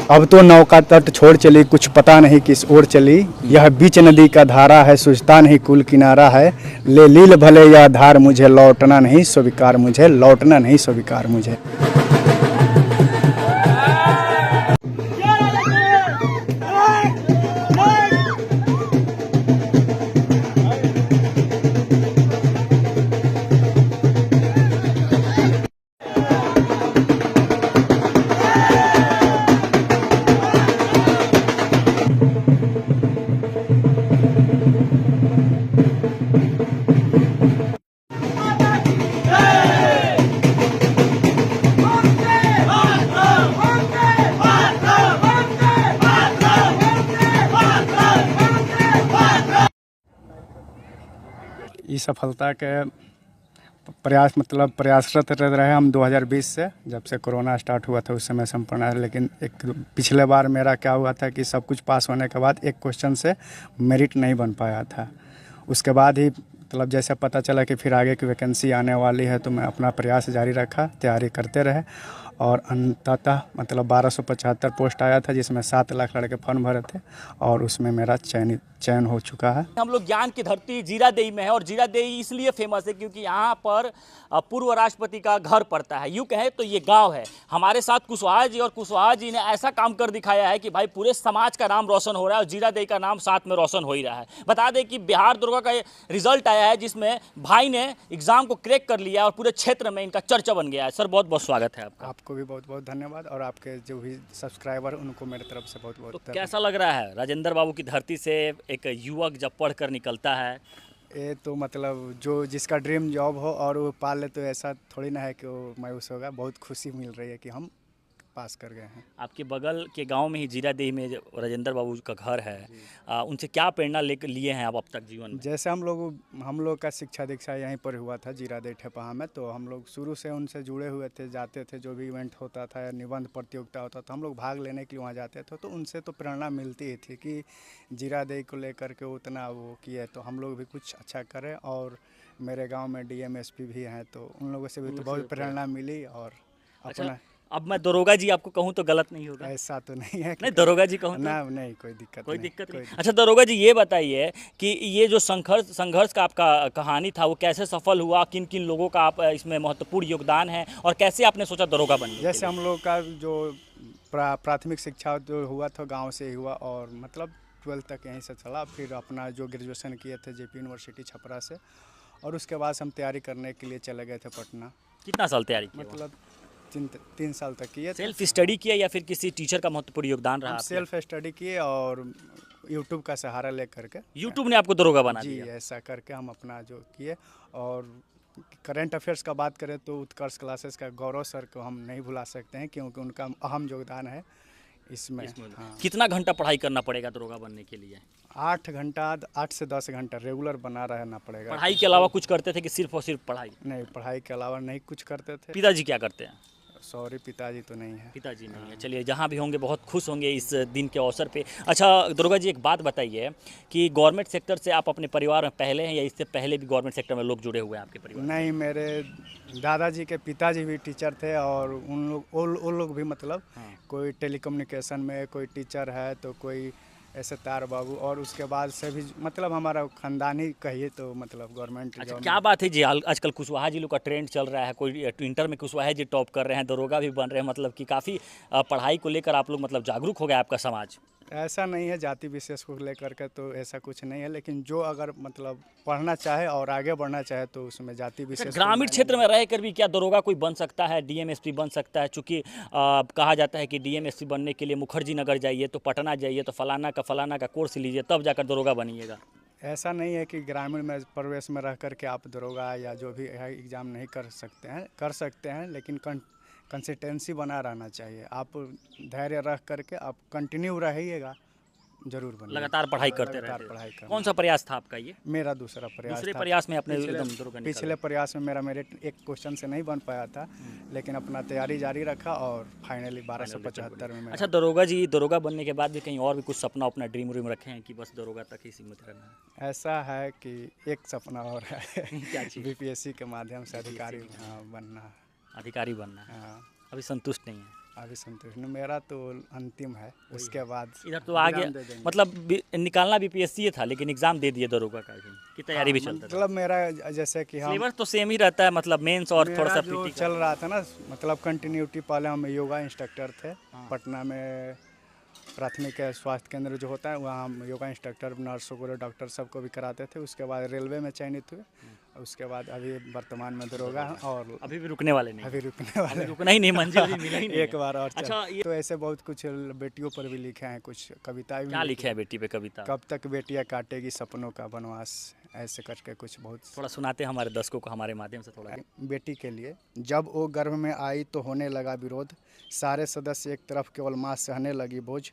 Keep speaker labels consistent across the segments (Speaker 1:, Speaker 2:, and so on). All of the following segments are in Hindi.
Speaker 1: अब तो नौका तट छोड़ चली, कुछ पता नहीं किस ओर चली। यह बीच नदी का धारा है, सूझता नहीं कुल किनारा है। ले लील भले यह धार, मुझे लौटना नहीं स्वीकार, मुझे लौटना नहीं स्वीकार मुझे। इस सफलता के प्रयास मतलब प्रयासरत रहे हम 2020 से, जब से कोरोना स्टार्ट हुआ था उस समय संपन्न है। लेकिन एक पिछले बार मेरा क्या हुआ था कि सब कुछ पास होने के बाद एक क्वेश्चन से मेरिट नहीं बन पाया था। उसके बाद ही मतलब जैसे पता चला कि फिर आगे की वैकेंसी आने वाली है, तो मैं अपना प्रयास जारी रखा, तैयारी करते रहे और अंततः मतलब 1275 पोस्ट आया था, जिसमें 7 लाख लड़के फॉर्म भरे थे और उसमें मेरा चयन हो चुका है।
Speaker 2: हम लोग ज्ञान की धरती जीरादेई में है और जीरादेई इसलिए फेमस है क्योंकि यहाँ पर पूर्व राष्ट्रपति का घर पड़ता है। यूँ कहें तो ये गांव है। हमारे साथ कुशवाहा जी, और कुशवाहा जी ने ऐसा काम कर दिखाया है कि भाई पूरे समाज का नाम रोशन हो रहा है और जीरादेई का नाम साथ में रोशन हो ही रहा है। बता दें कि बिहार दुर्गा का रिजल्ट आया है जिसमें भाई ने एग्जाम को क्रैक कर लिया और पूरे क्षेत्र में इनका चर्चा बन गया है। सर बहुत बहुत स्वागत है आपका।
Speaker 1: आपको भी बहुत बहुत धन्यवाद और आपके जो भी सब्सक्राइबर उनको मेरे तरफ से बहुत बहुत।
Speaker 2: तो कैसा लग रहा है राजेंद्र बाबू की धरती से एक युवक जब पढ़कर निकलता है?
Speaker 1: ये तो मतलब जो जिसका ड्रीम जॉब हो और वो पा ले, तो ऐसा थोड़ी ना है कि वो मायूस होगा। बहुत खुशी मिल रही है कि हम पास कर गए हैं।
Speaker 2: आपके बगल के गांव में ही जीरादेई में राजेंद्र बाबू का घर है। उनसे क्या प्रेरणा लेकर लिए हैं आप अब तक जीवन में?
Speaker 1: जैसे हम लोग का शिक्षा दीक्षा यहीं पर हुआ था जीरादेई ठेपहा में, तो हम लोग शुरू से उनसे जुड़े हुए थे, जाते थे। जो भी इवेंट होता था या निबंध प्रतियोगिता होता था, हम लोग भाग लेने के लिए वहाँ जाते थे। तो उनसे तो प्रेरणा मिलती ही थी कि जीरादेई को लेकर के उतना वो किए, तो हम लोग भी कुछ अच्छा करें। और मेरे गाँव में DMSP भी हैं, तो उन लोगों से भी तो बहुत प्रेरणा मिली। और अपना
Speaker 2: अब मैं दरोगा जी आपको कहूँ तो गलत नहीं होगा?
Speaker 1: ऐसा तो नहीं है।
Speaker 2: नहीं, दरोगा जी कहूँ
Speaker 1: ना, नहीं, कोई दिक्कत नहीं।
Speaker 2: अच्छा दरोगा जी ये बताइए कि ये जो संघर्ष का आपका कहानी था वो कैसे सफल हुआ, किन किन लोगों का आप इसमें महत्वपूर्ण योगदान है और कैसे आपने सोचा दरोगा बनने के लिए?
Speaker 1: जैसे हम लोग का जो प्राथमिक शिक्षा जो हुआ था गांव से ही हुआ, और मतलब 12th तक यहीं से चला। फिर अपना जो ग्रेजुएशन किए थे JP यूनिवर्सिटी छपरा से, और उसके बाद हम तैयारी करने के लिए चले गए थे पटना।
Speaker 2: कितना साल तैयारी किया?
Speaker 1: मतलब 3 साल तक किए।
Speaker 2: सेल्फ स्टडी किया या फिर किसी टीचर का महत्वपूर्ण योगदान रहा?
Speaker 1: सेल्फ स्टडी किए और यूट्यूब का सहारा ले करके।
Speaker 2: यूट्यूब ने आपको दरोगा बना दिया?
Speaker 1: जी, ऐसा करके हम अपना जो किए। और करंट अफेयर्स का बात करें तो उत्कर्ष क्लासेस का गौरव सर को हम नहीं भुला सकते हैं, क्योंकि उनका अहम योगदान है इसमें। हाँ।
Speaker 2: कितना घंटा पढ़ाई करना पड़ेगा दरोगा बनने के लिए?
Speaker 1: 8 घंटा, 8 से 10 घंटा रेगुलर बना रहना पड़ेगा।
Speaker 2: पढ़ाई के अलावा कुछ करते थे कि सिर्फ और सिर्फ पढ़ाई?
Speaker 1: नहीं, पढ़ाई के अलावा नहीं कुछ करते थे।
Speaker 2: पिताजी क्या करते हैं?
Speaker 1: सॉरी, पिताजी तो नहीं है।
Speaker 2: पिताजी नहीं है। चलिए, जहाँ भी होंगे बहुत खुश होंगे इस दिन के अवसर पे। अच्छा दरोगा जी एक बात बताइए कि गवर्नमेंट सेक्टर से आप अपने परिवार में पहले हैं या इससे पहले भी गवर्नमेंट सेक्टर में लोग जुड़े हुए हैं आपके परिवार?
Speaker 1: नहीं, मेरे दादाजी के पिताजी भी टीचर थे और उन लोग भी मतलब कोई टेलीकम्युनिकेशन में कोई टीचर है, तो कोई ऐसे तार बाबू, और उसके बाद से भी मतलब हमारा खानदानी कहिए तो मतलब गवर्नमेंट।
Speaker 2: अच्छा, क्या बात है जी, आजकल कुशवाहा जी लोग का ट्रेंड चल रहा है। कोई इंटर में कुशवाहा जी टॉप कर रहे हैं, दरोगा भी बन रहे हैं। मतलब कि काफ़ी पढ़ाई को लेकर आप लोग मतलब जागरूक हो गया आपका समाज।
Speaker 1: ऐसा नहीं है, जाति विशेष को लेकर के तो ऐसा कुछ नहीं है। लेकिन जो अगर मतलब पढ़ना चाहे और आगे बढ़ना चाहे तो उसमें जाति विशेष।
Speaker 2: ग्रामीण क्षेत्र में रह कर भी क्या दरोगा कोई बन सकता है, DMSP बन सकता है? चूँकि कहा जाता है कि DMSP बनने के लिए मुखर्जी नगर जाइए, तो पटना जाइए, तो फलाना का कोर्स लीजिए, तब जाकर दरोगा बनिएगा।
Speaker 1: ऐसा नहीं है कि ग्रामीण में प्रवेश में रह करके आप दरोगा या जो भी है एग्ज़ाम नहीं कर सकते हैं। लेकिन कंसिस्टेंसी बना रहना चाहिए। आप धैर्य रख करके आप कंटिन्यू रहिएगा, जरूर बनिए।
Speaker 2: लगातार पढ़ाई करते रहते। कौन सा प्रयास था आपका ये?
Speaker 1: मेरा दूसरा प्रयास
Speaker 2: दूसरे
Speaker 1: था।
Speaker 2: प्रयास में अपने एकदम दरोगा निकाला?
Speaker 1: पिछले प्रयास में मेरा मेरिट एक क्वेश्चन से नहीं बन पाया था, लेकिन अपना तैयारी जारी रखा और फाइनली 1275 में।
Speaker 2: अच्छा दरोगा जी, दरोगा बनने के बाद भी कहीं और भी कुछ सपना अपना ड्रीम रखे हैं कि बस दरोगा तक ही सीमित रहना है?
Speaker 1: ऐसा है कि एक सपना और है।
Speaker 2: क्या चीज़?
Speaker 1: BPSC के माध्यम से अधिकारी बनना।
Speaker 2: अधिकारी बनना है?
Speaker 1: हाँ।
Speaker 2: अभी संतुष्ट नहीं है?
Speaker 1: अभी संतुष्ट नहीं, मेरा तो अंतिम है, उसके बाद
Speaker 2: इधर तो आगे
Speaker 1: एग्जाम दे देंगे।
Speaker 2: मतलब निकालना बीपीएससी था, लेकिन एग्जाम दे दिए दरोगा का भी, की तैयारी भी चलता था।
Speaker 1: मतलब मेरा जैसे कि हम
Speaker 2: सिलेबस तो सेम ही रहता है, मतलब मेंस और थोड़ा सा
Speaker 1: मेरा जो
Speaker 2: पीटी
Speaker 1: चल रहा था ना, मतलब कंटिन्यूटी, पहले हम योगा इंस्ट्रक्टर थे पटना में, प्राथमिक स्वास्थ्य केंद्र जो होता है वहाँ हम योगा इंस्ट्रक्टर, नर्सों को, डॉक्टर सबको भी कराते थे। उसके बाद रेलवे में चयनित हुए, उसके बाद अभी वर्तमान में दरोगा हैं, और
Speaker 2: अभी भी रुकने वाले नहीं,
Speaker 1: अभी रुकने वाले
Speaker 2: रुकना ही नहीं, मंजिल भी मिला ही नहीं
Speaker 1: एक बार और
Speaker 2: अच्छा, ये
Speaker 1: तो ऐसे बहुत कुछ बेटियों पर भी लिखे हैं, कुछ कविताएं भी
Speaker 2: क्या लिखे हैं बेटी पे कविता?
Speaker 1: कब तक बेटियां काटेगी सपनों का वनवास, ऐसे करके कुछ बहुत
Speaker 2: थोड़ा सुनाते हैं हमारे दर्शकों को हमारे माध्यम से थोड़ा।
Speaker 1: बेटी के लिए। जब वो गर्भ में आई तो होने लगा विरोध, सारे सदस्य एक तरफ, केवल माँ सहने लगी बोझ,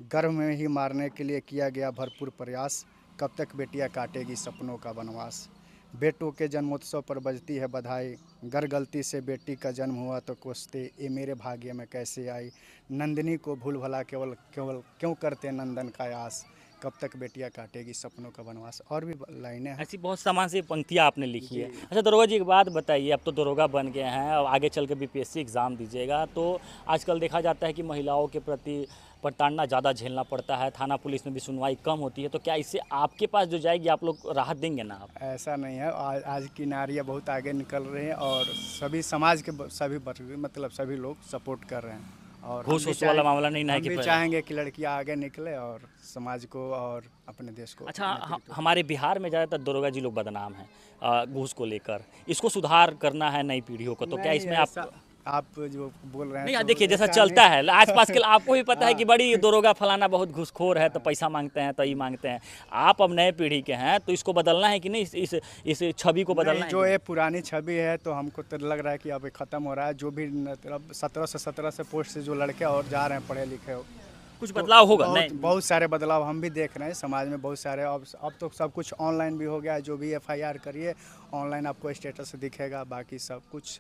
Speaker 1: गर्भ में ही मारने के लिए किया गया भरपूर प्रयास, कब तक बेटियां काटेगी सपनों का वनवास। बेटों के जन्मोत्सव पर बजती है बधाई, गर गलती से बेटी का जन्म हुआ तो कोसते, ये मेरे भाग्य में कैसे आई, नंदिनी को भूल भला केवल केवल क्यों करते नंदन का आस, कब तक बेटियां काटेगी सपनों का वनवास। और भी लाइनें हैं।
Speaker 2: ऐसी बहुत सामान से पंक्तियाँ आपने लिखी है। अच्छा दरोगा जी, एक बात बताइए, अब तो दरोगा बन गए हैं और आगे चल के बीपीएससी एग्ज़ाम दीजिएगा, तो आजकल देखा जाता है कि महिलाओं के प्रति प्रताड़ना ज़्यादा झेलना पड़ता है, थाना पुलिस में भी सुनवाई कम होती है, तो क्या इससे आपके पास जो जाएगी आप लोग राहत देंगे ना आप?
Speaker 1: ऐसा नहीं है, आज की नारियाँ बहुत आगे निकल रही हैं, और सभी समाज के सभी वर्ग, मतलब सभी लोग सपोर्ट कर रहे हैं, और
Speaker 2: घूस वूस वाला मामला नहीं ना है
Speaker 1: हम
Speaker 2: कि
Speaker 1: भी चाहेंगे कि लड़कियां आगे निकले और समाज को और अपने देश को।
Speaker 2: अच्छा, हमारे बिहार में ज़्यादातर दरोगा जी लोग बदनाम हैं घूस को लेकर, इसको सुधार करना है नई पीढ़ियों को, तो क्या इसमें
Speaker 1: आप जो बोल रहे हैं
Speaker 2: नहीं,
Speaker 1: तो
Speaker 2: देखिए जैसा
Speaker 1: ऐसा
Speaker 2: चलता
Speaker 1: नहीं।
Speaker 2: है आसपास के, आपको भी पता है कि बड़ी दरोगा फलाना बहुत घूसखोर है, तो पैसा मांगते हैं, तो ये मांगते हैं। आप अब नए पीढ़ी के हैं, तो इसको बदलना है कि नहीं, इस छवि को बदलना है?
Speaker 1: जो ये पुरानी छवि है, तो हमको तो लग रहा है कि अब ख़त्म हो रहा है। जो भी मतलब 17 से पोस्ट से जो लड़के और जा रहे हैं पढ़े लिखे हो,
Speaker 2: कुछ बदलाव होगा
Speaker 1: बहुत,
Speaker 2: नहीं?
Speaker 1: बहुत सारे बदलाव हम भी देख रहे हैं समाज में, बहुत सारे। अब तो सब कुछ ऑनलाइन भी हो गया है, जो भी FIR करिए ऑनलाइन आपको स्टेटस दिखेगा, बाकी सब कुछ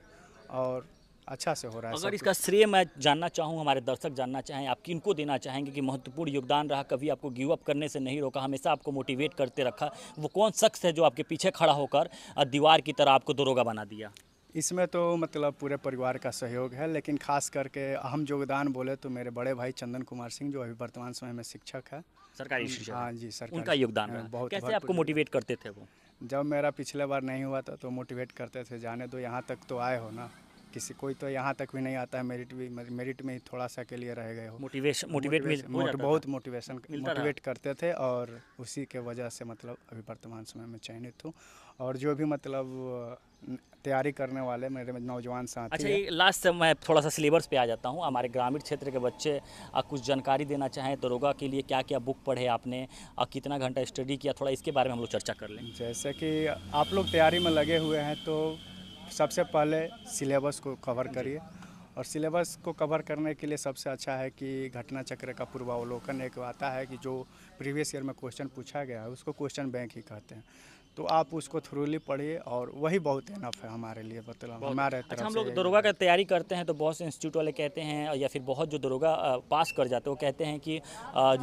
Speaker 1: और अच्छा से हो रहा है।
Speaker 2: अगर इसका श्रेय मैं जानना चाहूँ, हमारे दर्शक जानना चाहें, आप किनको देना चाहेंगे कि महत्वपूर्ण योगदान रहा, कभी आपको गिव अप करने से नहीं रोका, हमेशा आपको मोटिवेट करते रखा, वो कौन शख्स है जो आपके पीछे खड़ा होकर दीवार की तरह आपको दरोगा बना दिया?
Speaker 1: इसमें तो मतलब पूरे परिवार का सहयोग है, लेकिन खास करके अहम योगदान बोले तो मेरे बड़े भाई चंदन कुमार सिंह, जो अभी वर्तमान समय में शिक्षक है,
Speaker 2: सरकारी शिक्षक?
Speaker 1: हाँ जी, सरकारी।
Speaker 2: उनका योगदान रहा।
Speaker 1: बहुत
Speaker 2: कैसे आपको मोटिवेट करते थे वो?
Speaker 1: जब मेरा पिछले बार नहीं हुआ था तो मोटिवेट करते थे, जाने दो, यहाँ तक तो आए हो ना, किसी कोई तो यहाँ तक भी नहीं आता है, मेरिट में ही थोड़ा सा के लिए रह गए हो। बहुत मोटिवेट करते थे, और उसी के वजह से मतलब अभी वर्तमान समय में चयनित हूँ। और जो भी मतलब तैयारी करने वाले मेरे नौजवान साथी।
Speaker 2: अच्छा, ये लास्ट से मैं थोड़ा सा सिलेबस पे आ जाता हूँ। हमारे ग्रामीण क्षेत्र के बच्चे कुछ जानकारी देना चाहें दरोगा के लिए, क्या क्या बुक पढ़े आपने और कितना घंटा स्टडी किया, थोड़ा इसके बारे में हम लोग चर्चा कर लें।
Speaker 1: जैसे कि आप लोग तैयारी में लगे हुए हैं, तो सबसे पहले सिलेबस को कवर करिए, और सिलेबस को कवर करने के लिए सबसे अच्छा है कि घटना चक्र का पूर्वावलोकन एक आता है कि जो प्रीवियस ईयर में क्वेश्चन पूछा गया है उसको क्वेश्चन बैंक ही कहते हैं, तो आप उसको थ्रूली पढ़िए, और वही बहुत इनफ है हमारे लिए, मतलब हमारे तरफ से।
Speaker 2: अच्छा, हम लोग दरोगा का तैयारी करते हैं तो बहुत से इंस्टीट्यूट वाले कहते हैं, या फिर बहुत जो दरोगा पास कर जाते हैं वो कहते हैं कि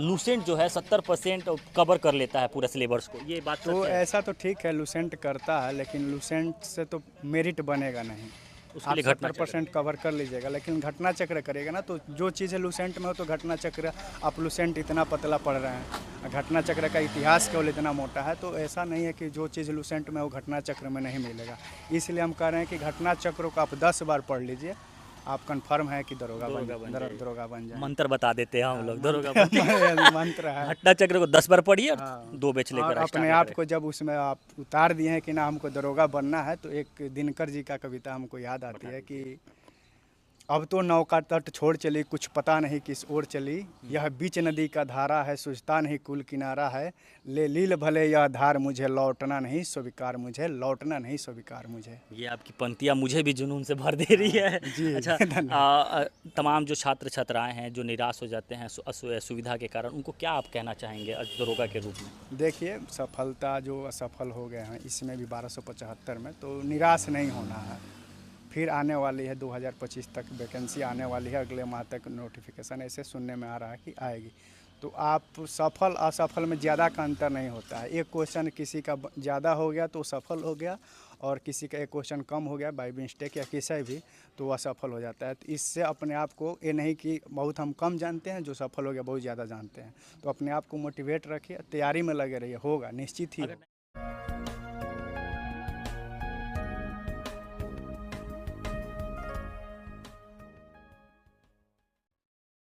Speaker 2: लूसेंट जो है 70% कवर कर लेता है पूरा सिलेबस को, ये बात
Speaker 1: तो ऐसा तो ठीक है, लूसेंट करता है, लेकिन लूसेंट से तो मेरिट बनेगा नहीं।
Speaker 2: उसके लिए
Speaker 1: 70% कवर कर लीजिएगा, लेकिन घटना चक्र करेगा ना, तो जो चीज़ है लूसेंट में हो तो घटना चक्र, आप लूसेंट इतना पतला पढ़ रहे हैं, घटना चक्र का इतिहास केवल इतना मोटा है, तो ऐसा नहीं है कि जो चीज़ लूसेंट में वो घटना चक्र में नहीं मिलेगा। इसलिए हम कह रहे हैं कि घटना चक्र को आप 10 बार पढ़ लीजिए, आप कंफर्म है कि दरोगा बन जाए।
Speaker 2: मंत्र बता देते हैं हम लोग, दरोगा
Speaker 1: मंत्र है।
Speaker 2: घटना चक्र को 10 बार पढ़िए, 2 बैच लेकर
Speaker 1: अपने आप को जब उसमें आप उतार दिए हैं कि ना हमको दरोगा बनना है, तो एक दिनकर जी का कविता हमको याद आती है कि अब तो नौका तट छोड़ चली, कुछ पता नहीं किस ओर चली, यह बीच नदी का धारा है, सूझता नहीं कुल किनारा है, ले लील भले यह धार मुझे, लौटना नहीं स्वीकार मुझे, लौटना नहीं स्वीकार मुझे।
Speaker 2: ये आपकी पंक्तियाँ मुझे भी जुनून से भर दे रही है। अच्छा, तमाम जो छात्र छात्राएं हैं जो निराश हो जाते हैं सुविधा के कारण, उनको क्या आप कहना चाहेंगे दरोगा के रूप में?
Speaker 1: देखिए, सफलता जो असफल हो गए हैं इसमें भी 1275 में, तो निराश नहीं होना है। फिर आने वाली है 2025 तक वैकेंसी आने वाली है, अगले माह तक नोटिफिकेशन ऐसे सुनने में आ रहा है कि आएगी। तो आप सफल असफल में ज़्यादा का अंतर नहीं होता है। एक क्वेश्चन किसी का ज़्यादा हो गया तो सफल हो गया, और किसी का एक क्वेश्चन कम हो गया बाई मिस्टेक या किसी भी, तो वह सफल हो जाता है। तो इससे अपने आप को ये नहीं कि बहुत हम कम जानते हैं, जो सफल हो गया बहुत ज़्यादा जानते हैं। तो अपने आप को मोटिवेट रखिए, तैयारी में लगे रहिए, होगा निश्चित ही होगा।